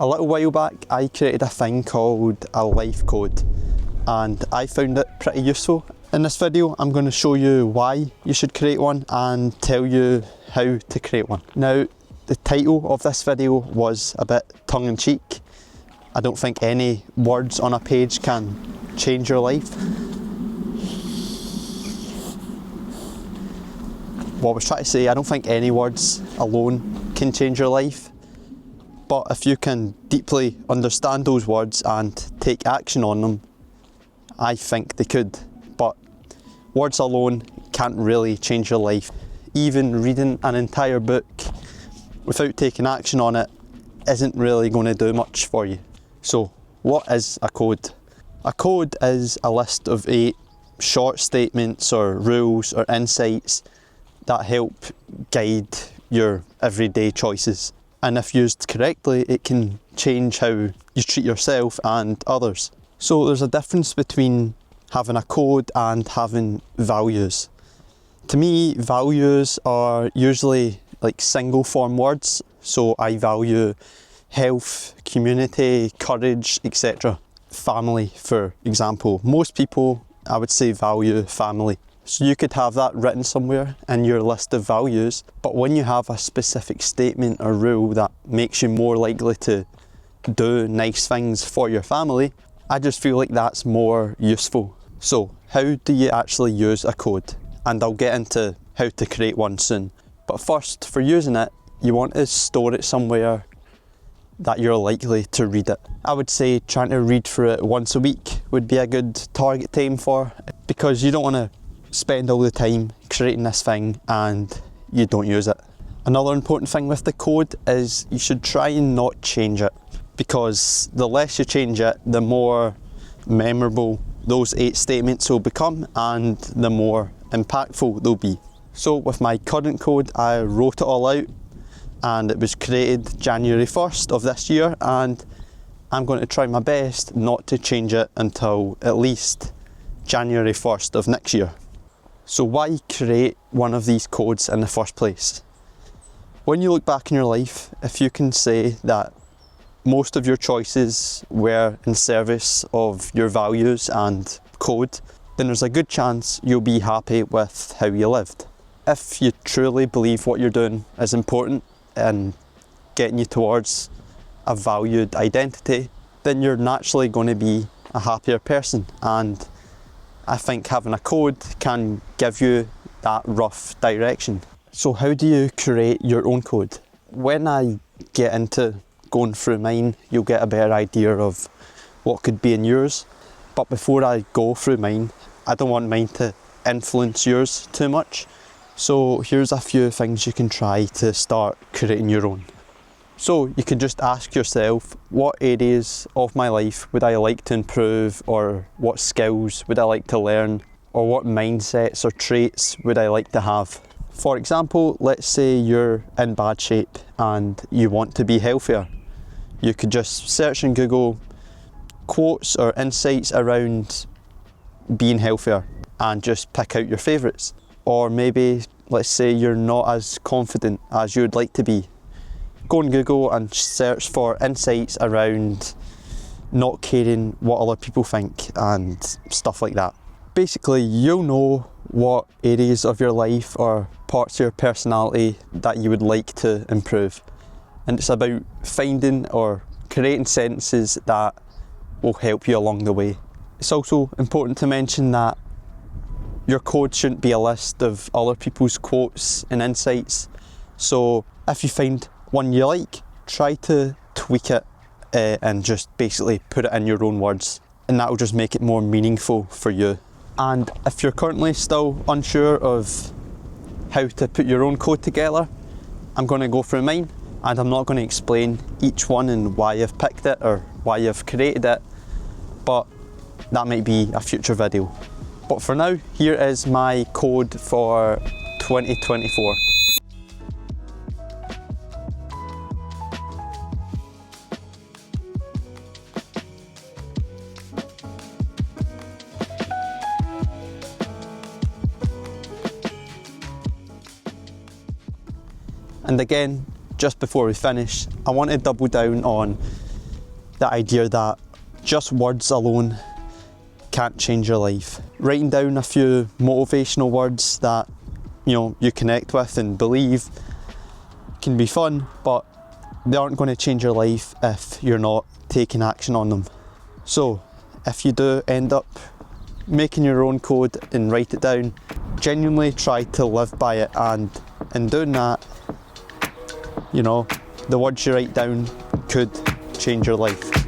A little while back I created a thing called a life code and I found it pretty useful. In this video I'm going to show you why you should create one and tell you how to create one. Now the title of this video was a bit tongue-in-cheek. I don't think any words on a page can change your life. What I was trying to say, I don't think any words alone can change your life, but if you can deeply understand those words and take action on them, I think they could. But words alone can't really change your life. Even reading an entire book without taking action on it isn't really going to do much for you. So what is a code? A code is a list of 8 short statements or rules or insights that help guide your everyday choices. And if used correctly, it can change how you treat yourself and others. So there's a difference between having a code and having values. To me, values are usually like single form words. So I value health, community, courage, etc. Family, for example. Most people, I would say, value family. So you could have that written somewhere in your list of values, but when you have a specific statement or rule that makes you more likely to do nice things for your family, I just feel like that's more useful. So how do you actually use a code? And I'll get into how to create one soon. But first, for using it, you want to store it somewhere that you're likely to read it. I would say trying to read through it once a week would be a good target time for, because you don't want to spend all the time creating this thing and you don't use it. Another important thing with the code is you should try and not change it, because the less you change it, the more memorable those 8 statements will become and the more impactful they'll be. So with my current code, I wrote it all out and it was created January 1st of this year, and I'm going to try my best not to change it until at least January 1st of next year. So why create one of these codes in the first place? When you look back in your life, if you can say that most of your choices were in service of your values and code, then there's a good chance you'll be happy with how you lived. If you truly believe what you're doing is important and getting you towards a valued identity, then you're naturally going to be a happier person, and I think having a code can give you that rough direction. So how do you create your own code? When I get into going through mine, you'll get a better idea of what could be in yours. But before I go through mine, I don't want mine to influence yours too much. So here's a few things you can try to start creating your own. So you can just ask yourself, what areas of my life would I like to improve, or what skills would I like to learn, or what mindsets or traits would I like to have? For example, let's say you're in bad shape and you want to be healthier. You could just search in Google quotes or insights around being healthier and just pick out your favourites. Or maybe, let's say you're not as confident as you would like to be. Go on Google and search for insights around not caring what other people think and stuff like that. Basically, you'll know what areas of your life or parts of your personality that you would like to improve. And it's about finding or creating sentences that will help you along the way. It's also important to mention that your code shouldn't be a list of other people's quotes and insights. So if you find one you like, try to tweak it and just basically put it in your own words, and that will just make it more meaningful for you. And if you're currently still unsure of how to put your own code together, I'm going to go through mine, and I'm not going to explain each one and why I've picked it or why I've created it, but that might be a future video. But for now, here is my code for 2024. And again, just before we finish, I want to double down on the idea that just words alone can't change your life. Writing down a few motivational words that you connect with and believe can be fun, but they aren't going to change your life if you're not taking action on them. So if you do end up making your own code and write it down, genuinely try to live by it, and in doing that, the words you write down could change your life.